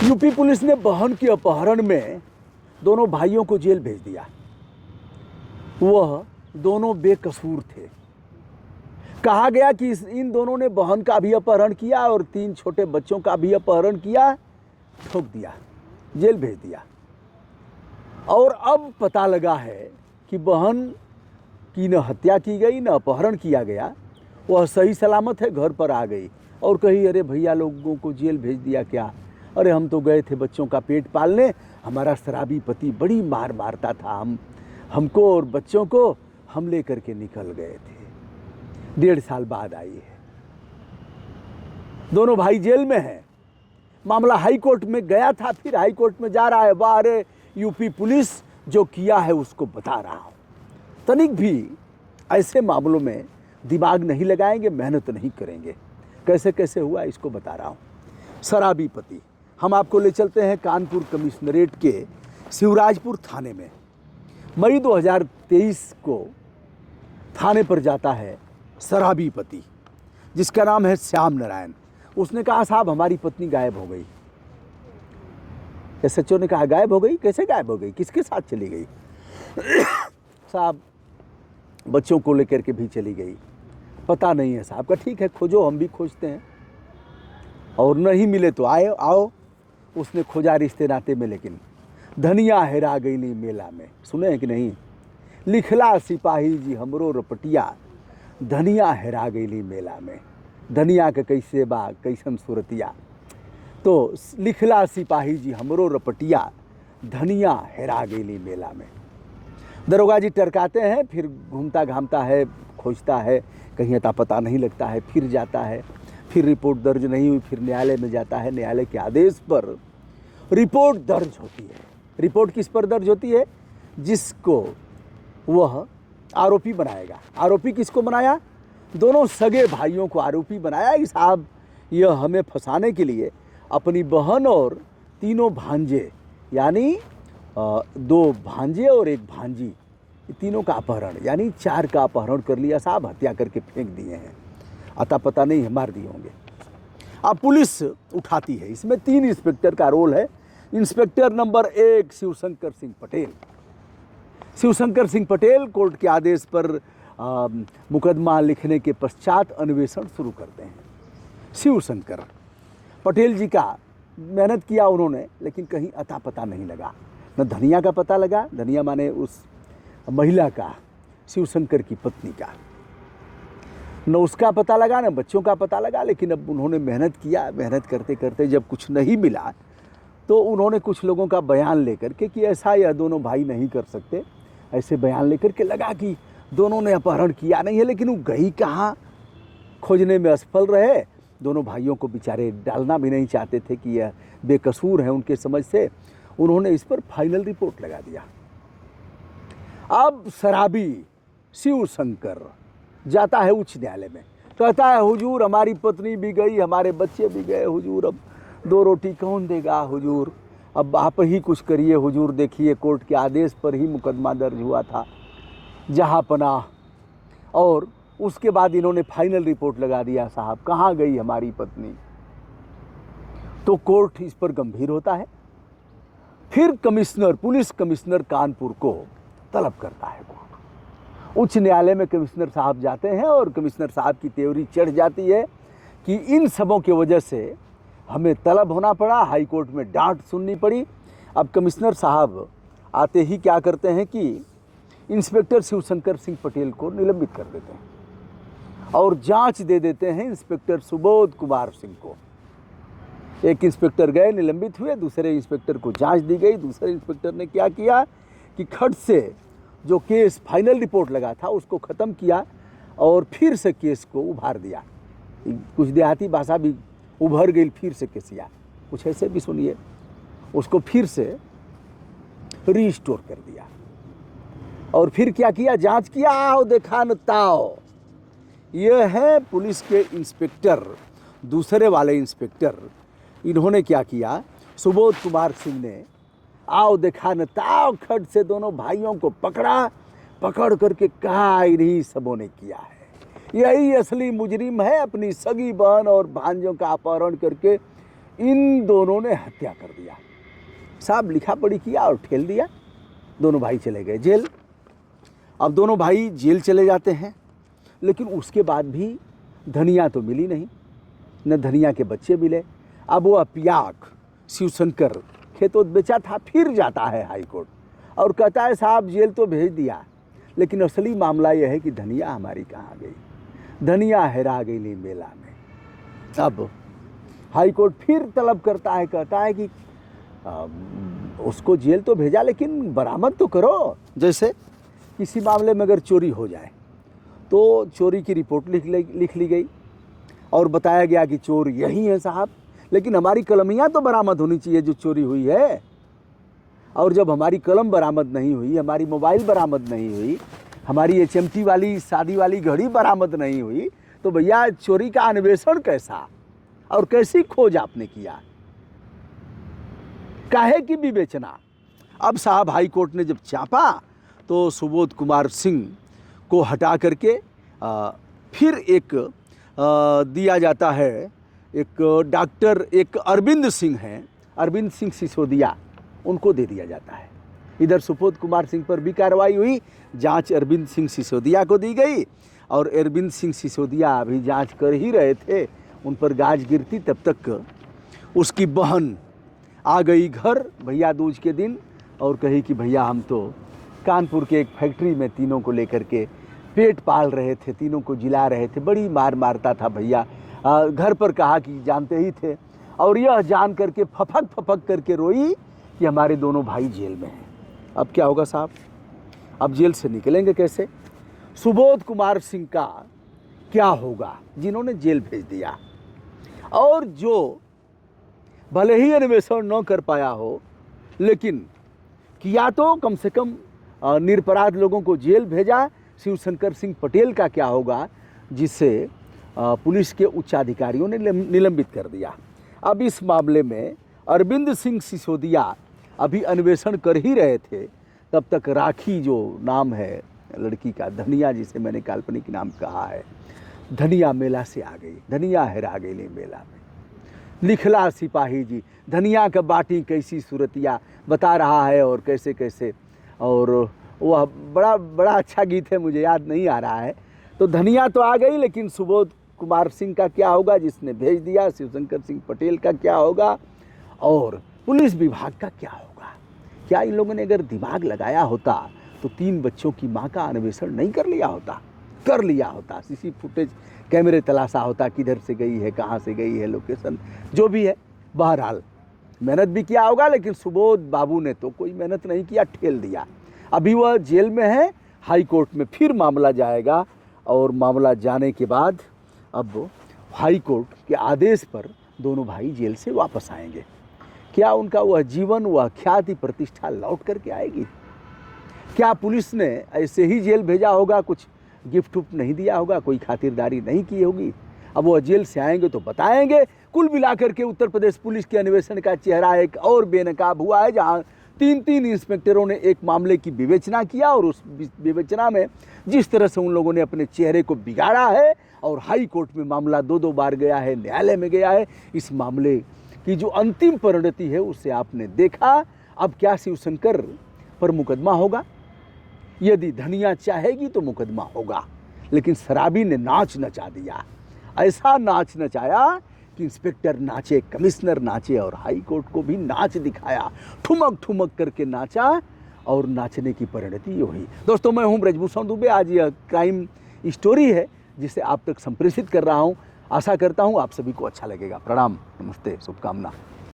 UP police ने बहन के अपहरण में दोनों भाइयों को जेल भेज दिया। वह दोनों बेकसूर थे। कहा गया कि इन दोनों ने बहन का भी अपहरण किया और 3 छोटे बच्चों का भी अपहरण किया, ठोक दिया, जेल भेज दिया। और अब पता लगा है कि बहन की न हत्या की गई न अपहरण किया गया, वह सही सलामत है, घर पर आ गई। और कही अरे भैया लोगों को जेल भेज दिया क्या, अरे हम तो गए थे बच्चों का पेट पालने, हमारा शराबी पति बड़ी मार मारता था, हमको और बच्चों को हम ले करके निकल गए थे। 1.5 साल बाद आई है। दोनों भाई जेल में हैं। मामला हाई कोर्ट में गया था, फिर हाई कोर्ट में जा रहा है। वाह अरे यूपी पुलिस जो किया है उसको बता रहा हूं। तनिक भी ऐसे मामलों में दिमाग नहीं लगाएंगे, मेहनत नहीं करेंगे। कैसे कैसे हुआ इसको बता रहा हूं। शराबी पति, हम आपको ले चलते हैं कानपुर कमिश्नरेट के शिवराजपुर थाने में। मई 2023 को थाने पर जाता है शराबी पति, जिसका नाम है श्याम नारायण। उसने कहा साहब हमारी पत्नी गायब हो गई। एसएचओ ने कहा गायब हो गई, कैसे गायब हो गई, किसके साथ चली गई? साहब बच्चों को लेकर के भी चली गई, पता नहीं है साहब। का ठीक है, खोजो, हम भी खोजते हैं, और नहीं मिले तो आओ। उसने खोजा रिश्ते नाते में, लेकिन धनिया हेरा गई नहीं मेला में। सुने हैं कि नहीं? लिखला सिपाही जी हमरो रपटिया, धनिया हेरा गई नहीं मेला में। धनिया के कैसे बा कैसन सूरतिया, तो लिखला सिपाही जी हमरो रपटिया, धनिया हेरा गई नहीं मेला में। दरोगा जी टरकाते हैं, फिर घूमता घामता है, खोजता है, कहीं अता पता नहीं लगता है, फिर जाता है, फिर रिपोर्ट दर्ज नहीं हुई, फिर न्यायालय में जाता है। न्यायालय के आदेश पर रिपोर्ट दर्ज होती है। रिपोर्ट किस पर दर्ज होती है? जिसको वह आरोपी बनाएगा। आरोपी किसको बनाया? दोनों सगे भाइयों को आरोपी बनाया कि साहब यह हमें फंसाने के लिए अपनी बहन और 3 भांजे, यानी 2 भांजे और 1 भांजी, तीनों का अपहरण, यानी 4 का अपहरण कर लिया साहब, हत्या करके फेंक दिए हैं। अता पता नहीं है, मार दिए होंगे। अब पुलिस उठाती है। इसमें 3 इंस्पेक्टर का रोल है। Inspector number 1 Shivshankar Singh Patel. Shivshankar Singh Patel court के आदेश पर मुकदमा लिखने के पश्चात अन्वेषण शुरू करते हैं। शिवशंकर पटेल जी का मेहनत किया उन्होंने, लेकिन कहीं अता पता नहीं लगा। न धनिया का पता लगा, धनिया माने उस महिला का, शिवशंकर की पत्नी का, न उसका पता लगा, न बच्चों का पता लगा। लेकिन अब उन्होंने मेहनत किया। मेहनत करते करते जब कुछ नहीं मिला, तो उन्होंने कुछ लोगों का बयान लेकर के कि ऐसा यह दोनों भाई नहीं कर सकते, ऐसे बयान लेकर के लगा कि दोनों ने अपहरण किया नहीं है। लेकिन वो गई कहाँ, खोजने में असफल रहे। दोनों भाइयों को बेचारे डालना भी नहीं चाहते थे कि यह बेकसूर है उनके समझ से। उन्होंने इस पर फाइनल रिपोर्ट लगा दिया। अब शराबी शिवशंकर जाता है उच्च न्यायालय में, कहता है हुजूर हमारी पत्नी भी गई, हमारे बच्चे भी गए हुजूर, अब 2 रोटी कौन देगा हुजूर, अब आप ही कुछ करिए हुजूर। देखिए कोर्ट के आदेश पर ही मुकदमा दर्ज हुआ था, जहाँ पनाह। और उसके बाद इन्होंने फाइनल रिपोर्ट लगा दिया, साहब कहाँ गई हमारी पत्नी। तो कोर्ट इस पर गंभीर होता है। फिर कमिश्नर, पुलिस कमिश्नर कानपुर को तलब करता है कोर्ट। उच्च न्यायालय में कमिश्नर साहब जाते हैं और कमिश्नर साहब की तेवरी चढ़ जाती है कि इन सबों की वजह से हमें तलब होना पड़ा, हाई कोर्ट में डांट सुननी पड़ी। अब कमिश्नर साहब आते ही क्या करते हैं कि इंस्पेक्टर शिवशंकर सिंह पटेल को निलंबित कर देते हैं और जांच दे देते हैं इंस्पेक्टर सुबोध कुमार सिंह को। एक इंस्पेक्टर गए, निलंबित हुए, दूसरे इंस्पेक्टर को जांच दी गई। दूसरे इंस्पेक्टर ने क्या किया कि खट से जो केस फाइनल रिपोर्ट लगा था उसको ख़त्म किया और फिर से केस को उभार दिया। कुछ देहाती भाषा भी उभर गई, फिर से केसिया, कुछ ऐसे भी सुनिए। उसको फिर से रीस्टोर कर दिया और फिर क्या किया, जांच किया, आओ देखा न ताओ। ये है पुलिस के इंस्पेक्टर, दूसरे वाले इंस्पेक्टर। इन्होंने क्या किया, सुबोध कुमार सिंह ने आओ देखा न ताओ खट से दोनों भाइयों को पकड़ा, पकड़ करके कहा इन्हीं सबों ने किया है, यही असली मुजरिम है, अपनी सगी बहन और भांजों का अपहरण करके इन दोनों ने हत्या कर दिया। साहब लिखा पढ़ी किया और ठेल दिया, दोनों भाई चले गए जेल। अब दोनों भाई जेल चले जाते हैं, लेकिन उसके बाद भी धनिया तो मिली नहीं, न धनिया के बच्चे मिले। अब वो अपियाक शिवशंकर खेतों बेचा था, फिर जाता है हाई कोर्ट और कहता है साहब जेल तो भेज दिया, लेकिन असली मामला यह है कि धनिया हमारी कहाँ गई, धनिया हेरा गई ली मेला में। अब हाई कोर्ट फिर तलब करता है, कहता है कि उसको जेल तो भेजा लेकिन बरामद तो करो। जैसे किसी मामले में अगर चोरी हो जाए तो चोरी की रिपोर्ट लिख ली गई और बताया गया कि चोर यही है साहब, लेकिन हमारी कलमियाँ तो बरामद होनी चाहिए जो चोरी हुई है। और जब हमारी कलम बरामद नहीं हुई, हमारी मोबाइल बरामद नहीं हुई, हमारी HMT वाली शादी वाली घड़ी बरामद नहीं हुई, तो भैया चोरी का अन्वेषण कैसा और कैसी खोज आपने किया, काहे की विवेचना। अब साहब हाई कोर्ट ने जब चापा तो सुबोध कुमार सिंह को हटा करके फिर एक दिया जाता है, एक डॉक्टर, एक अरविंद सिंह हैं, अरविंद सिंह सिसोदिया, उनको दे दिया जाता है। इधर सुबोध कुमार सिंह पर भी कार्रवाई हुई, जांच अरविंद सिंह सिसोदिया को दी गई और अरविंद सिंह सिसोदिया अभी जांच कर ही रहे थे, उन पर गाज गिरती, तब तक उसकी बहन आ गई घर भैया दूज के दिन और कही कि भैया हम तो कानपुर के एक फैक्ट्री में तीनों को लेकर के पेट पाल रहे थे, तीनों को जिला रहे थे, बड़ी मार मारता था भैया। घर पर कहा कि जानते ही थे, और यह जान करके फपक फपक करके रोई कि हमारे दोनों भाई जेल में हैं। अब क्या होगा साहब, अब जेल से निकलेंगे कैसे? सुबोध कुमार सिंह का क्या होगा जिन्होंने जेल भेज दिया, और जो भले ही अन्वेषण न कर पाया हो लेकिन किया तो कम से कम निरपराध लोगों को जेल भेजा। शिवशंकर सिंह पटेल का क्या होगा जिसे पुलिस के उच्चाधिकारियों ने निलंबित कर दिया। अब इस मामले में अरविंद सिंह सिसोदिया अभी अन्वेषण कर ही रहे थे, तब तक राखी जो नाम है लड़की का, धनिया जिसे मैंने काल्पनिक नाम कहा है, धनिया मेला से आ गई, धनिया हेरा गई मेला में। लिखला सिपाही जी धनिया का बाटी कैसी सूरतिया बता रहा है और कैसे कैसे, और वह बड़ा अच्छा गीत है, मुझे याद नहीं आ रहा है। तो धनिया तो आ गई, लेकिन सुबोध कुमार सिंह का क्या होगा जिसने भेज दिया, शिवशंकर सिंह पटेल का क्या होगा, और पुलिस विभाग का क्या होगा? क्या इन लोगों ने अगर दिमाग लगाया होता तो 3 बच्चों की मां का अन्वेषण नहीं कर लिया होता? कर लिया होता, सीसी फुटेज कैमरे तलाशा होता, किधर से गई है, कहाँ से गई है, लोकेशन जो भी है। बहरहाल मेहनत भी किया होगा, लेकिन सुबोध बाबू ने तो कोई मेहनत नहीं किया, ठेल दिया। अभी वह जेल में है, हाई कोर्ट में फिर मामला जाएगा, और मामला जाने के बाद अब हाई कोर्ट के आदेश पर दोनों भाई जेल से वापस आएंगे। क्या उनका वह जीवन, वह ख्याति प्रतिष्ठा लौट करके आएगी? क्या पुलिस ने ऐसे ही जेल भेजा होगा, कुछ गिफ्ट उफ्ट नहीं दिया होगा, कोई खातिरदारी नहीं की होगी? अब वो जेल से आएंगे तो बताएंगे। कुल मिलाकर के उत्तर प्रदेश पुलिस के अन्वेषण का चेहरा एक और बेनकाब हुआ है, जहां 3 इंस्पेक्टरों ने एक मामले की विवेचना किया, और उस विवेचना में जिस तरह से उन लोगों ने अपने चेहरे को बिगाड़ा है, और हाई कोर्ट में मामला 2 बार गया है, न्यायालय में गया है, इस मामले की जो अंतिम परिणति है उसे आपने देखा। अब क्या शिवशंकर पर मुकदमा होगा? यदि धनिया चाहेगी तो मुकदमा होगा, लेकिन शराबी ने नाच नचा दिया, ऐसा नाच नचाया कि इंस्पेक्टर नाचे, कमिश्नर नाचे, और हाई कोर्ट को भी नाच दिखाया, ठुमक ठुमक करके नाचा, और नाचने की परिणति ये हुई। दोस्तों, मैं हूं ब्रजभूषण दुबे। आज यह क्राइम स्टोरी है जिसे आप तक संप्रेषित कर रहा हूं। आशा करता हूं आप सभी को अच्छा लगेगा। प्रणाम, नमस्ते, शुभकामना।